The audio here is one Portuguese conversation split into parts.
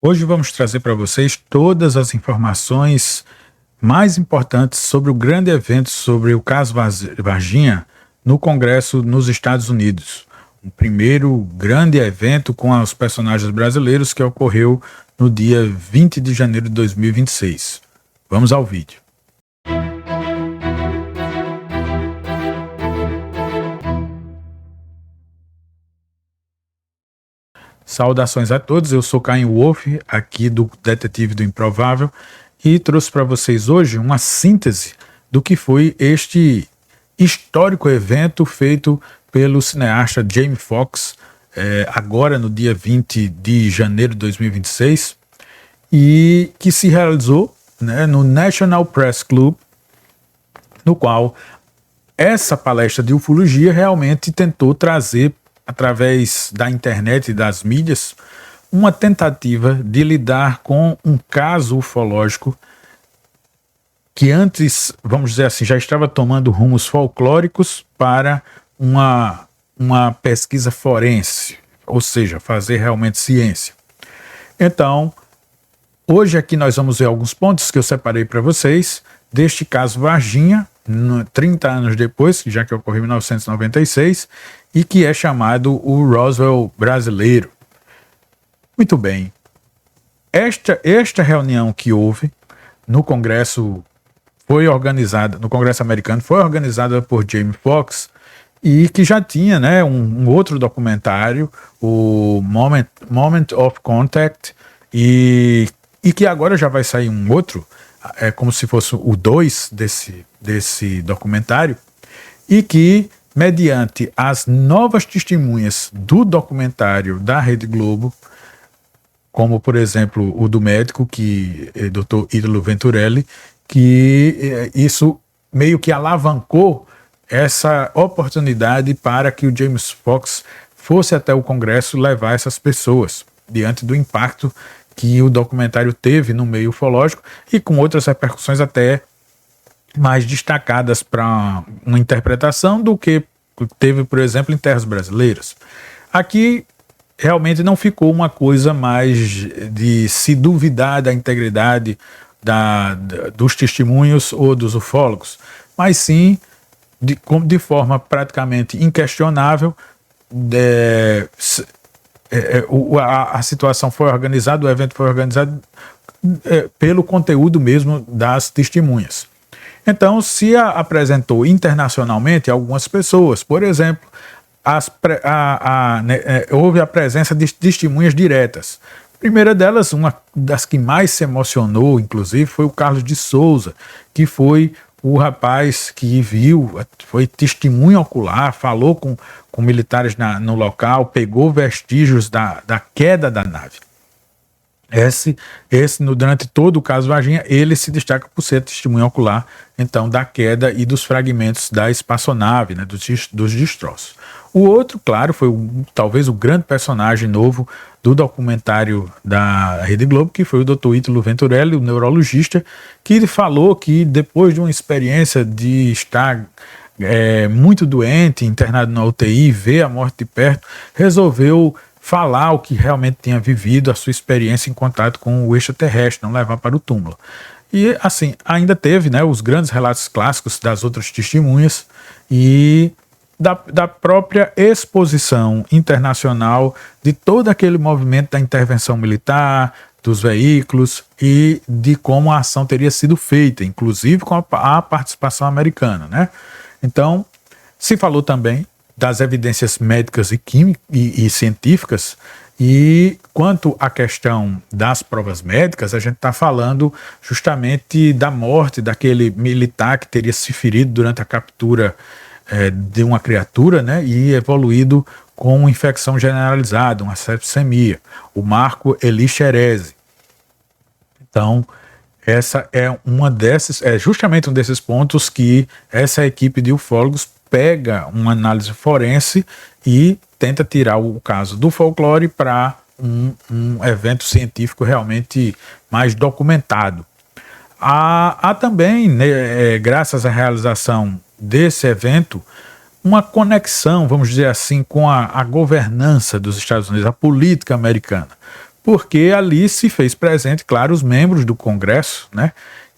Hoje vamos trazer para vocês todas as informações mais importantes sobre o grande evento sobre o caso Varginha no Congresso nos Estados Unidos. O primeiro grande evento com os personagens brasileiros que ocorreu no dia 20 de janeiro de 2026. Vamos ao vídeo. Saudações a todos, eu sou Caio Wolf, aqui do Detetive do Improvável, e trouxe para vocês hoje uma síntese do que foi este histórico evento feito pelo cineasta Jamie Foxx, agora no dia 20 de janeiro de 2026, e que se realizou, né, no National Press Club, no qual essa palestra de ufologia realmente tentou trazer, através da internet e das mídias, uma tentativa de lidar com um caso ufológico que antes, vamos dizer assim, já estava tomando rumos folclóricos para uma pesquisa forense, ou seja, fazer realmente ciência. Então, hoje aqui nós vamos ver alguns pontos que eu separei para vocês deste caso Varginha, 30 anos depois, já que ocorreu em 1996, e que é chamado o Roswell brasileiro. Muito bem. Esta reunião que houve no Congresso no Congresso americano, foi organizada por Jamie Foxx, e que já tinha, né, um outro documentário, o Moment of Contact, e que agora já vai sair um outro, como se fosse o 2 desse documentário, e que, mediante as novas testemunhas do documentário da Rede Globo, como, por exemplo, o do médico, Dr. Ítalo Venturelli, que isso meio que alavancou essa oportunidade para que o James Foxx fosse até o Congresso levar essas pessoas, diante do impacto que o documentário teve no meio ufológico e com outras repercussões até mais destacadas para uma interpretação do que teve, por exemplo, em terras brasileiras. Aqui realmente não ficou uma coisa mais de se duvidar da integridade dos testemunhos ou dos ufólogos, mas sim de forma praticamente inquestionável. A situação foi organizada, o evento foi organizado pelo conteúdo mesmo das testemunhas. Então, se apresentou internacionalmente algumas pessoas, por exemplo, houve a presença de testemunhas diretas. A primeira delas, uma das que mais se emocionou, inclusive, foi o Carlos de Souza, que foi o rapaz que viu, foi testemunho ocular, falou com militares no local, pegou vestígios da queda da nave. Durante todo o caso Varginha, ele se destaca por ser testemunho ocular, então, da queda e dos fragmentos da espaçonave, né, dos destroços. O outro, claro, foi talvez o grande personagem novo do documentário da Rede Globo, que foi o Dr. Ítalo Venturelli, o neurologista, que falou que depois de uma experiência de estar muito doente, internado na UTI, ver a morte de perto, resolveu falar o que realmente tinha vivido, a sua experiência em contato com o extraterrestre, não levar para o túmulo. E assim, ainda teve, né, os grandes relatos clássicos das outras testemunhas e da própria exposição internacional de todo aquele movimento da intervenção militar, dos veículos e de como a ação teria sido feita, inclusive com a participação americana, né? Então, se falou também das evidências médicas e científicas, e quanto à questão das provas médicas, a gente está falando justamente da morte daquele militar que teria se ferido durante a captura de uma criatura, né, e evoluído com uma infecção generalizada, uma sepsemia, o Marco Eli Xerezi. Então, essa é justamente um desses pontos que essa equipe de ufólogos pega uma análise forense e tenta tirar o caso do folclore para um evento científico realmente mais documentado. Há também, né, graças à realização desse evento, uma conexão, vamos dizer assim, com a governança dos Estados Unidos, a política americana. porque ali se fez presente, claro, os membros do Congresso, né,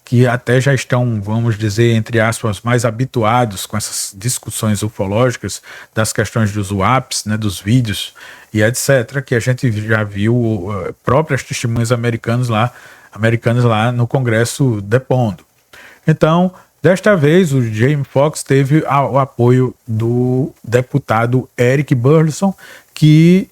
que até já estão, vamos dizer, entre aspas, mais habituados com essas discussões ufológicas, das questões dos WAPs, né, dos vídeos e etc., que a gente já viu próprias testemunhas americanas lá no Congresso depondo. Então, desta vez, o Jamie Foxx teve o apoio do deputado Eric Burleson, que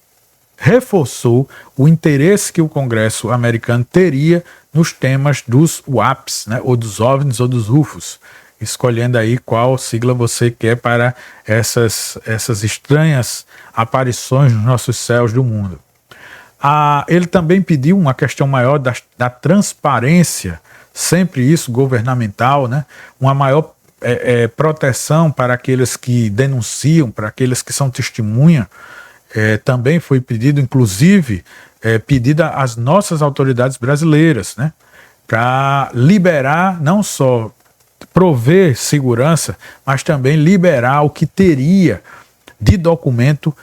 reforçou o interesse que o Congresso americano teria nos temas dos WAPs, né, ou dos OVNIs ou dos UFOs, escolhendo aí qual sigla você quer para essas estranhas aparições nos nossos céus do mundo. Ele também pediu uma questão maior da transparência, sempre isso, governamental, né? Uma maior proteção para aqueles que denunciam, para aqueles que são testemunha. Também foi pedido, inclusive, pedida às nossas autoridades brasileiras, né? Para liberar, não só prover segurança, mas também liberar o que teria de documento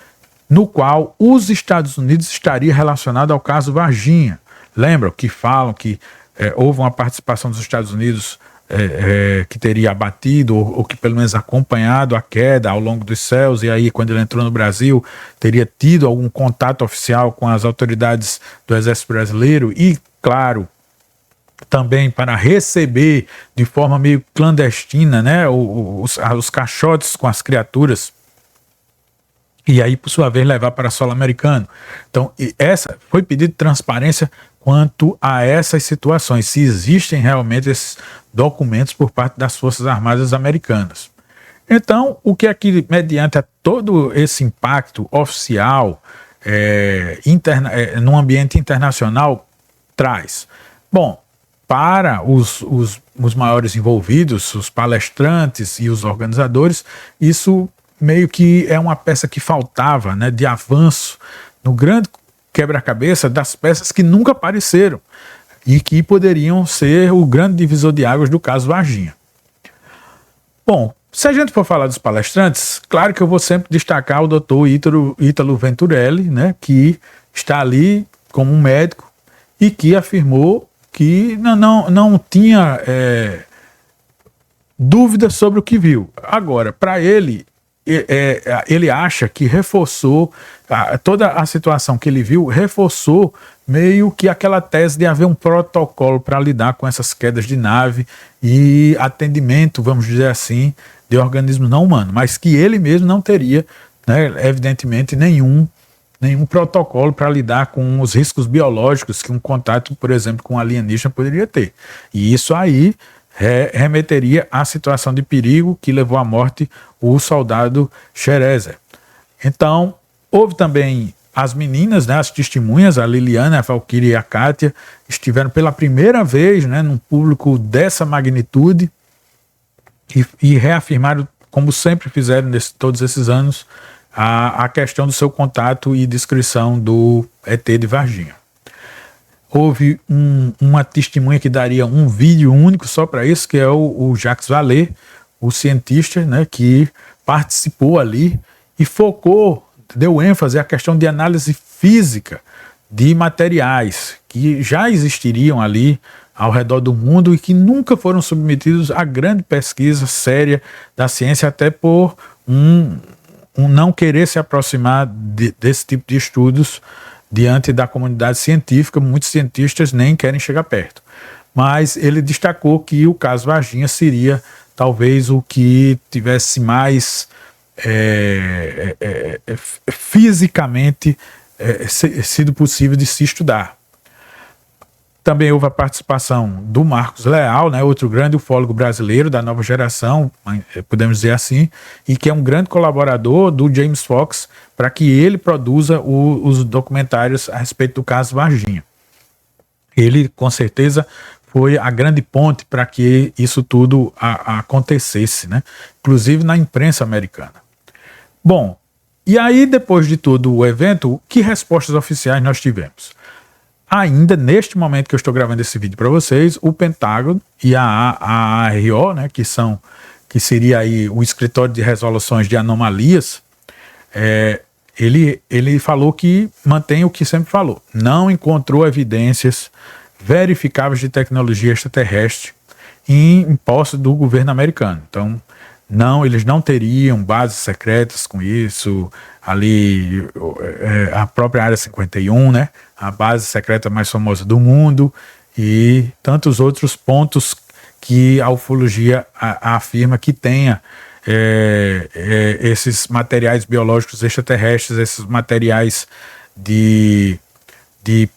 no qual os Estados Unidos estaria relacionado ao caso Varginha. Lembram que falam que houve uma participação dos Estados Unidos que teria abatido ou que pelo menos acompanhado a queda ao longo dos céus, e aí quando ele entrou no Brasil teria tido algum contato oficial com as autoridades do Exército Brasileiro e, claro, também para receber de forma meio clandestina, né, os caixotes com as criaturas, e aí, por sua vez, levar para solo americano. Então, foi pedido transparência quanto a essas situações, se existem realmente esses documentos por parte das Forças Armadas americanas. Então, o que é que, mediante todo esse impacto oficial no ambiente internacional, traz? Bom, para os maiores envolvidos, os palestrantes e os organizadores, isso meio que é uma peça que faltava, né, de avanço no grande quebra-cabeça das peças que nunca apareceram e que poderiam ser o grande divisor de águas do caso Varginha. Bom, se a gente for falar dos palestrantes, claro que eu vou sempre destacar o Dr. Ítalo Venturelli, né, que está ali como um médico e que afirmou que não tinha dúvida sobre o que viu. Agora, para ele acha que reforçou toda a situação que ele viu, reforçou meio que aquela tese de haver um protocolo para lidar com essas quedas de nave e atendimento, vamos dizer assim, de organismos não humanos, mas que ele mesmo não teria, né, evidentemente, nenhum protocolo para lidar com os riscos biológicos que um contato, por exemplo, com um alienígena poderia ter. E isso aí remeteria à situação de perigo que levou à morte o soldado Scherezer. Então, houve também as meninas, né, as testemunhas, a Liliana, a Valkyrie e a Kátia, estiveram pela primeira vez, né, num público dessa magnitude e reafirmaram, como sempre fizeram todos esses anos, a questão do seu contato e descrição do ET de Varginha. Houve uma testemunha que daria um vídeo único só para isso, que é o Jacques Vallée, o cientista, né, que participou ali e deu ênfase à questão de análise física de materiais que já existiriam ali ao redor do mundo e que nunca foram submetidos à grande pesquisa séria da ciência, até por um não querer se aproximar desse tipo de estudos diante da comunidade científica. Muitos cientistas nem querem chegar perto. Mas ele destacou que o caso Varginha seria talvez o que tivesse mais fisicamente sido possível de se estudar. Também houve a participação do Marcos Leal, né, outro grande ufólogo brasileiro da nova geração, podemos dizer assim, e que é um grande colaborador do James Fox para que ele produza os documentários a respeito do caso Varginha. Ele, com certeza, foi a grande ponte para que isso tudo acontecesse, né, inclusive na imprensa americana. Bom, e aí depois de todo o evento, que respostas oficiais nós tivemos? Ainda neste momento que eu estou gravando esse vídeo para vocês, o Pentágono e a AARO, né, que seria aí o Escritório de Resoluções de Anomalias, ele falou que mantém o que sempre falou. Não encontrou evidências verificáveis de tecnologia extraterrestre em posse do governo americano. Então, não, eles não teriam bases secretas com isso. Ali, a própria Área 51, né? A base secreta mais famosa do mundo, e tantos outros pontos que a ufologia afirma que tenha esses materiais biológicos extraterrestres, esses materiais de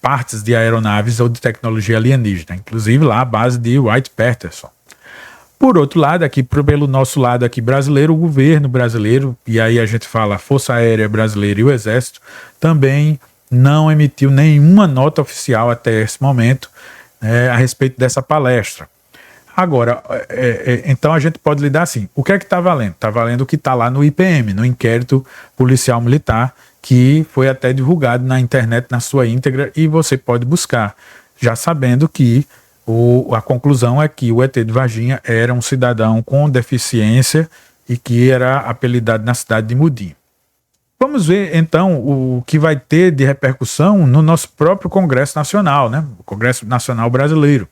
partes de aeronaves ou de tecnologia alienígena, inclusive lá a base de Wright-Patterson. Por outro lado, aqui pelo nosso lado aqui brasileiro, o governo brasileiro, e aí a gente fala a Força Aérea Brasileira e o Exército, também não emitiu nenhuma nota oficial até esse momento a respeito dessa palestra. Agora, então a gente pode lidar assim. O que é que está valendo? Está valendo o que está lá no IPM, no Inquérito Policial Militar, que foi até divulgado na internet na sua íntegra, e você pode buscar, já sabendo que a conclusão é que o ET de Varginha era um cidadão com deficiência e que era apelidado na cidade de Mudim. Vamos ver, então, o que vai ter de repercussão no nosso próprio Congresso Nacional, né? O Congresso Nacional Brasileiro.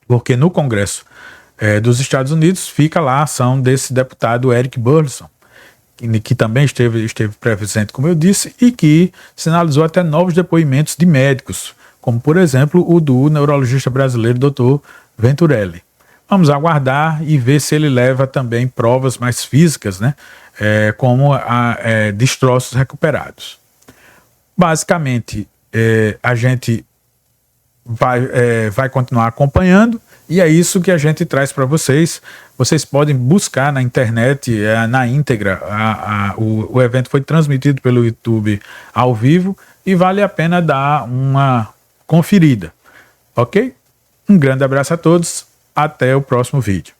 Porque no Congresso dos Estados Unidos fica lá a ação desse deputado Eric Burlison, que também esteve presente, como eu disse, e que sinalizou até novos depoimentos de médicos, como, por exemplo, o do neurologista brasileiro Dr. Venturelli. Vamos aguardar e ver se ele leva também provas mais físicas, né, como destroços recuperados. Basicamente, a gente vai continuar acompanhando, e é isso que a gente traz para vocês. Vocês podem buscar na internet, na íntegra, o evento foi transmitido pelo YouTube ao vivo e vale a pena dar uma conferida, ok? Um grande abraço a todos, até o próximo vídeo.